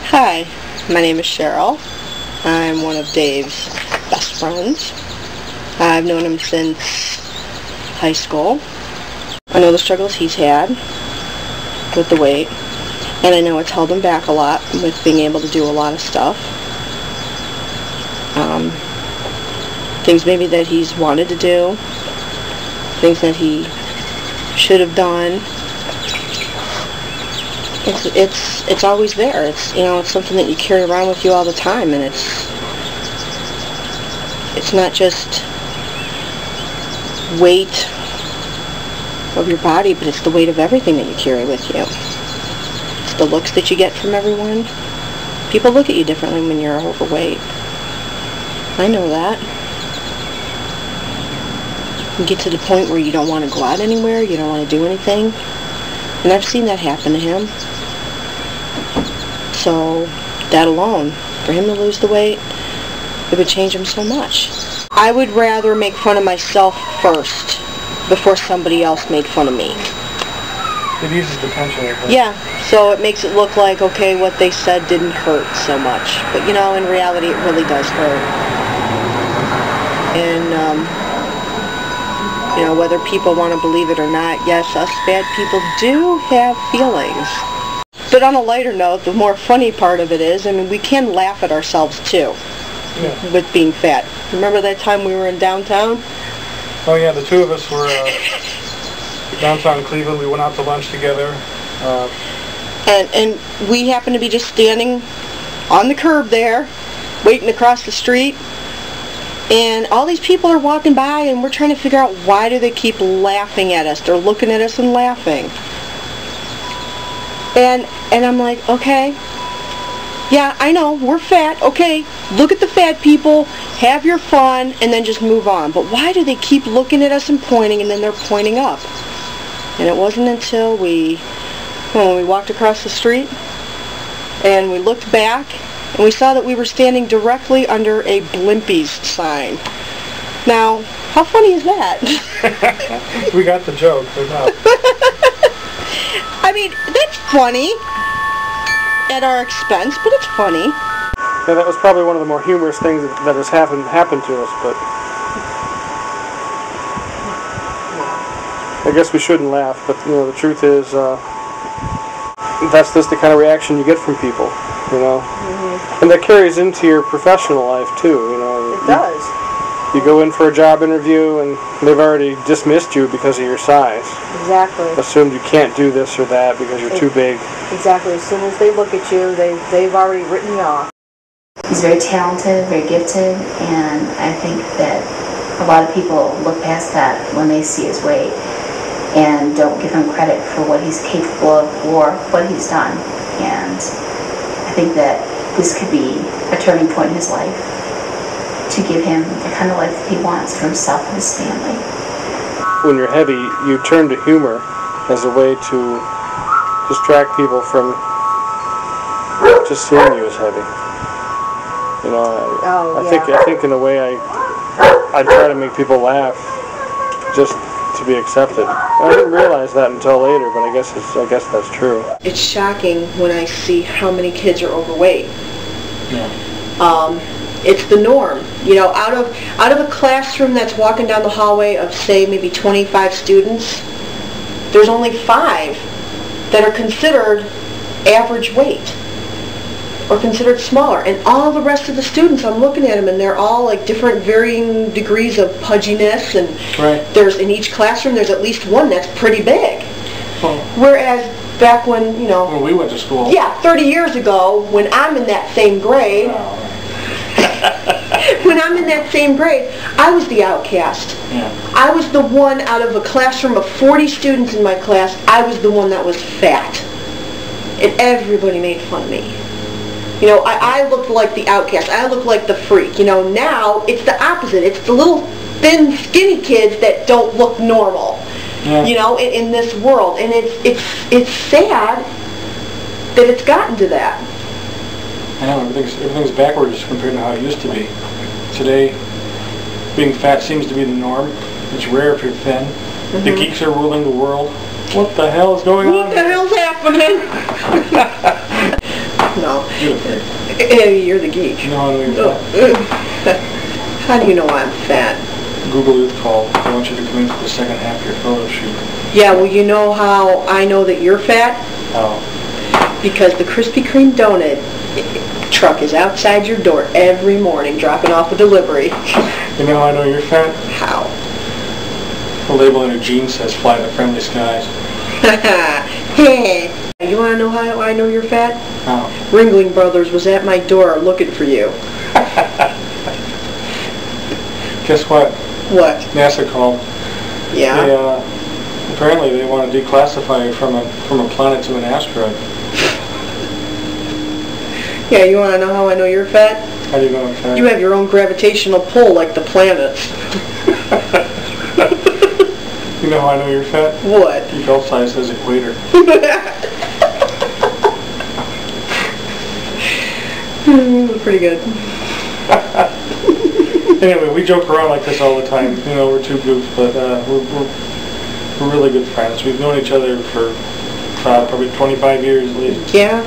Hi, my name is Cheryl. I'm one of Dave's best friends. I've known him since high school. I know the struggles he's had with the weight, and I know it's held him back a lot with being able to do a lot of stuff. Things maybe that he's wanted to do, things that he should have done. It's always there. It's something that you carry around with you all the time, and it's not just weight of your body, but it's the weight of everything that you carry with you. It's the looks that you get from everyone. People look at you differently when you're overweight. I know that. You get to the point where you don't want to go out anywhere, you don't want to do anything, and I've seen that happen to him. So that alone, for him to lose the weight, it would change him so much. I would rather make fun of myself first before somebody else made fun of me. It eases the tension. Yeah, so it makes it look like, okay, what they said didn't hurt so much. But in reality, it really does hurt. And, whether people want to believe it or not, yes, us bad people do have feelings. But on a lighter note, the more funny part of it is, we can laugh at ourselves too, with being fat. Remember that time we were in downtown? Oh yeah, the two of us were downtown Cleveland. We went out to lunch together. And we happened to be just standing on the curb there, waiting to cross the street. And all these people are walking by, and we're trying to figure out why do they keep laughing at us. They're looking at us and laughing. And I'm like, okay, yeah, I know, we're fat, okay, look at the fat people, have your fun, and then just move on. But why do they keep looking at us and pointing, and then they're pointing up? And it wasn't until when we walked across the street, and we looked back, and we saw that we were standing directly under a Blimpies sign. Now, how funny is that? We got the joke, but no. That's funny at our expense, but it's funny. Yeah, that was probably one of the more humorous things that has happened to us, but I guess we shouldn't laugh, but the truth is that's just the kind of reaction you get from people, Mm-hmm. And that carries into your professional life too, It does. You go in for a job interview and they've already dismissed you because of your size. Exactly. Assumed you can't do this or that because you're too big. Exactly. As soon as they look at you, they've already written you off. He's very talented, very gifted, and I think that a lot of people look past that when they see his weight and don't give him credit for what he's capable of or what he's done. And I think that this could be a turning point in his life, to give him the kind of life that he wants for himself and his family. When you're heavy, you turn to humor as a way to distract people from just seeing you as heavy. I think in a way I try to make people laugh just to be accepted. I didn't realize that until later, but I guess that's true. It's shocking when I see how many kids are overweight. Yeah. It's the norm. Out of a classroom that's walking down the hallway of, say, maybe 25 students, there's only 5 that are considered average weight or considered smaller. And all the rest of the students, I'm looking at them, and they're all like different varying degrees of pudginess. And there's in each classroom, there's at least one that's pretty big. Oh. Whereas back when, when we went to school. Yeah, 30 years ago, when I'm in that same grade, when I'm in that same grade, I was the outcast. Yeah. I was the one out of a classroom of 40 students in my class, I was the one that was fat. And everybody made fun of me. I looked like the outcast. I looked like the freak. Now it's the opposite. It's the little thin, skinny kids that don't look normal. Yeah. In this world. And it's sad that it's gotten to that. I know, everything's backwards compared to how it used to be. Today, being fat seems to be the norm. It's rare if you're thin. Mm-hmm. The geeks are ruling the world. What the hell is going on? What the hell's happening? No. You're the freak. You're the geek. You know how I know you're fat? How do you know I'm fat? Google is called. I want you to come in for the second half of your photo shoot. Yeah, well, you know how I know that you're fat? Oh. Because the Krispy Kreme donut truck is outside your door every morning dropping off a delivery. You know how I know you're fat? How? The label on your jeans says fly the friendly skies. You want to know how I know you're fat? How? Ringling Brothers was at my door looking for you. Guess what? What? NASA called. Yeah? They, apparently they want to declassify you from a planet to an asteroid. Yeah, you want to know how I know you're fat? How do you know I'm fat? You have your own gravitational pull like the planets. You know how I know you're fat? What? Your belt size says equator. Pretty good. Anyway, we joke around like this all the time. You know, we're two goofs, but we're really good friends. We've known each other for probably 25 years at least. Yeah.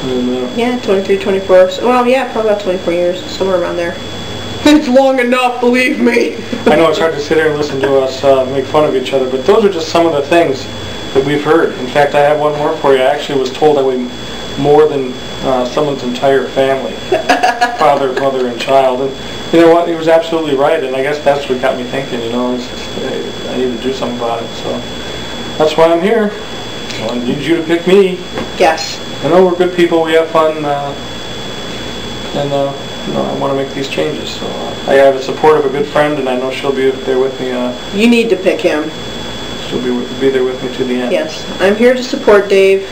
And, Yeah, 23, 24. Well, yeah, probably about 24 years, somewhere around there. It's long enough, believe me. I know it's hard to sit here and listen to us make fun of each other, but those are just some of the things that we've heard. In fact, I have one more for you. I actually was told I weigh more than someone's entire family, father, mother, and child. And you know what? He was absolutely right, and I guess that's what got me thinking. You know, it's just, I need to do something about it. So that's why I'm here. I need you to pick me. Yes. I know we're good people. We have fun, and you know, I want to make these changes. So I have the support of a good friend, and I know she'll be there with me. You need to pick him. She'll be there with me to the end. Yes. I'm here to support Dave,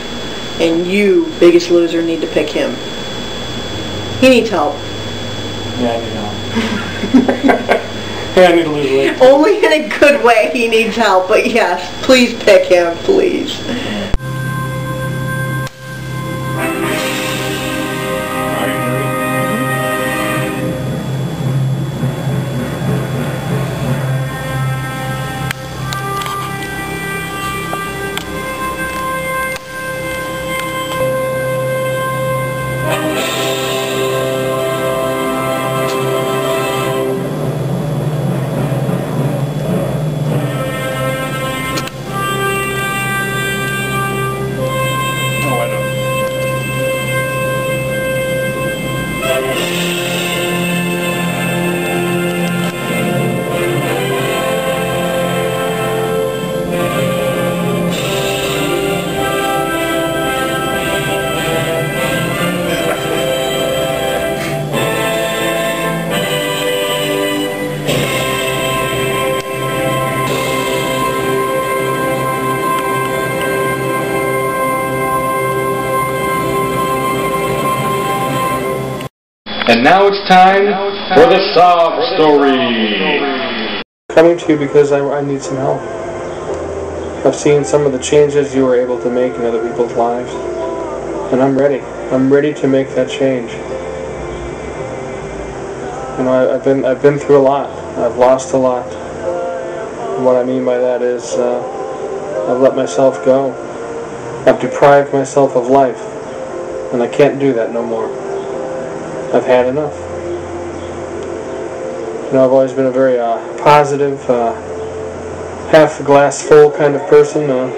and you, Biggest Loser, need to pick him. He needs help. Yeah, I need help. Yeah, I need to lose weight. Only in a good way he needs help, but yes, please pick him, please. And now it's time for the sob story. Coming to you because I need some help. I've seen some of the changes you were able to make in other people's lives, and I'm ready. I'm ready to make that change. You know, I've been through a lot. I've lost a lot. And what I mean by that is I've let myself go. I've deprived myself of life, and I can't do that no more. I've had enough. You know, I've always been a very positive, half glass full kind of person. I'm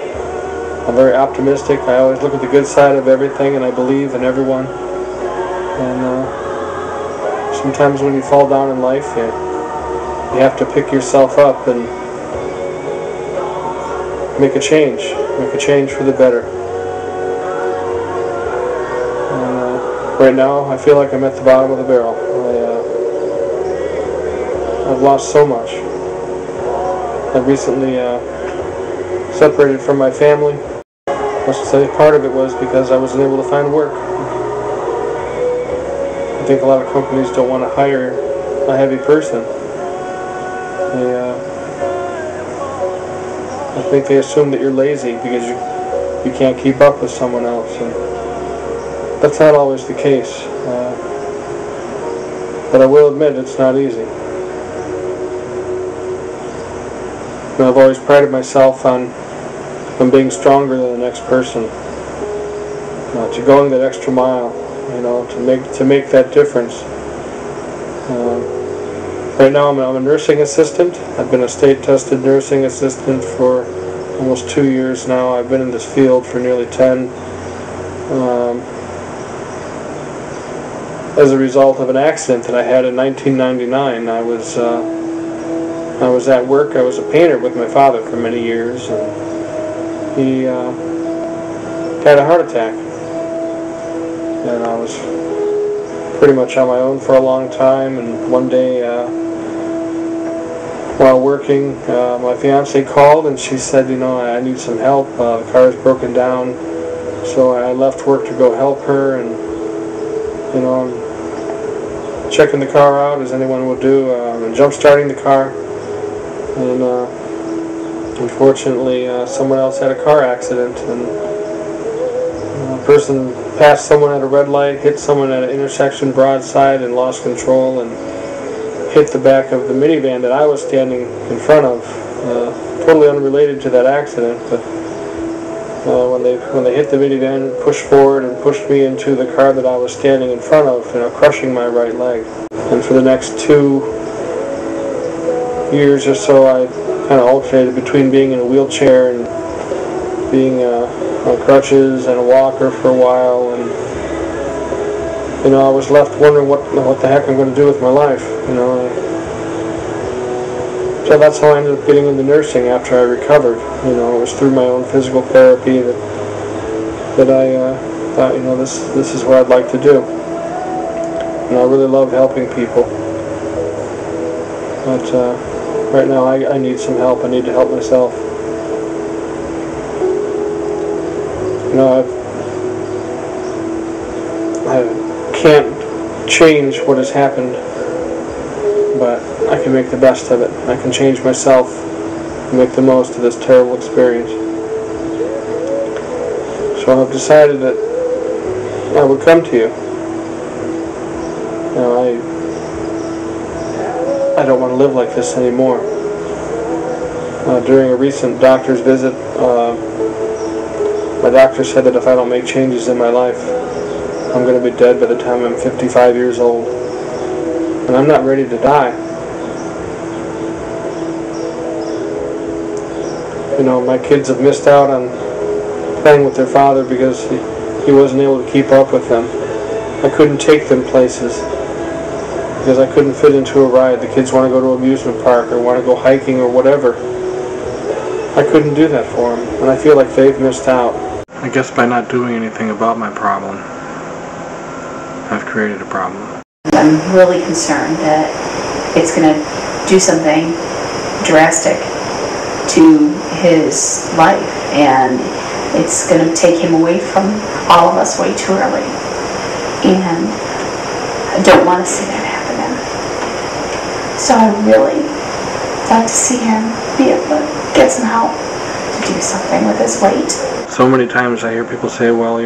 very optimistic. I always look at the good side of everything, and I believe in everyone. And sometimes when you fall down in life, you have to pick yourself up and make a change for the better. Right now, I feel like I'm at the bottom of the barrel. I've lost so much. I recently separated from my family. Let's say part of it was because I wasn't able to find work. I think a lot of companies don't want to hire a heavy person. I think they assume that you're lazy because you can't keep up with someone else. And that's not always the case, but I will admit it's not easy. And I've always prided myself on being stronger than the next person. to going that extra mile, to make that difference. Right now I'm a nursing assistant. I've been a state-tested nursing assistant for almost 2 years now. I've been in this field for nearly 10. As a result of an accident that I had in 1999, I was at work. I was a painter with my father for many years, and he had a heart attack. And I was pretty much on my own for a long time, and one day while working, my fiance called and she said, I need some help. The car's broken down. So I left work to go help her, and I'm checking the car out as anyone would do, and jump starting the car, and unfortunately someone else had a car accident, and a person passed someone at a red light, hit someone at an intersection broadside, and lost control and hit the back of the minivan that I was standing in front of, totally unrelated to that accident, but when they hit the minivan, pushed forward and pushed me into the car that I was standing in front of, crushing my right leg. And for the next 2 years or so, I kind of alternated between being in a wheelchair and being on crutches and a walker for a while, and I was left wondering what the heck I'm going to do with my life. So that's how I ended up getting into nursing after I recovered. It was through my own physical therapy that I thought, this is what I'd like to do. And I really love helping people. But right now I need some help. I need to help myself. I can't change what has happened, but I can make the best of it. I can change myself and make the most of this terrible experience. So I've decided that I would come to you. I don't want to live like this anymore. During a recent doctor's visit, my doctor said that if I don't make changes in my life, I'm going to be dead by the time I'm 55 years old. And I'm not ready to die. My kids have missed out on playing with their father because he wasn't able to keep up with them. I couldn't take them places because I couldn't fit into a ride. The kids want to go to an amusement park or want to go hiking or whatever. I couldn't do that for them, and I feel like they've missed out. I guess by not doing anything about my problem, I've created a problem. I'm really concerned that it's going to do something drastic to his life, and it's going to take him away from all of us way too early. And I don't want to see that happening. So I really like to see him be able to get some help to do something with his weight. So many times I hear people say, well,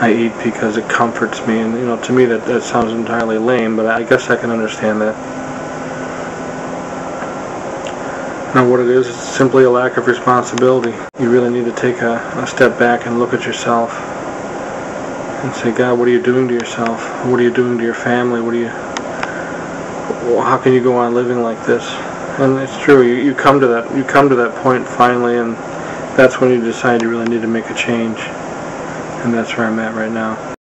I eat because it comforts me, and to me that sounds entirely lame, but I guess I can understand that. Now what it is simply a lack of responsibility. You really need to take a step back and look at yourself and say, God, what are you doing to yourself? What are you doing to your family? How can you go on living like this? And it's true, you come to that point finally, and that's when you decide you really need to make a change. And that's where I'm at right now.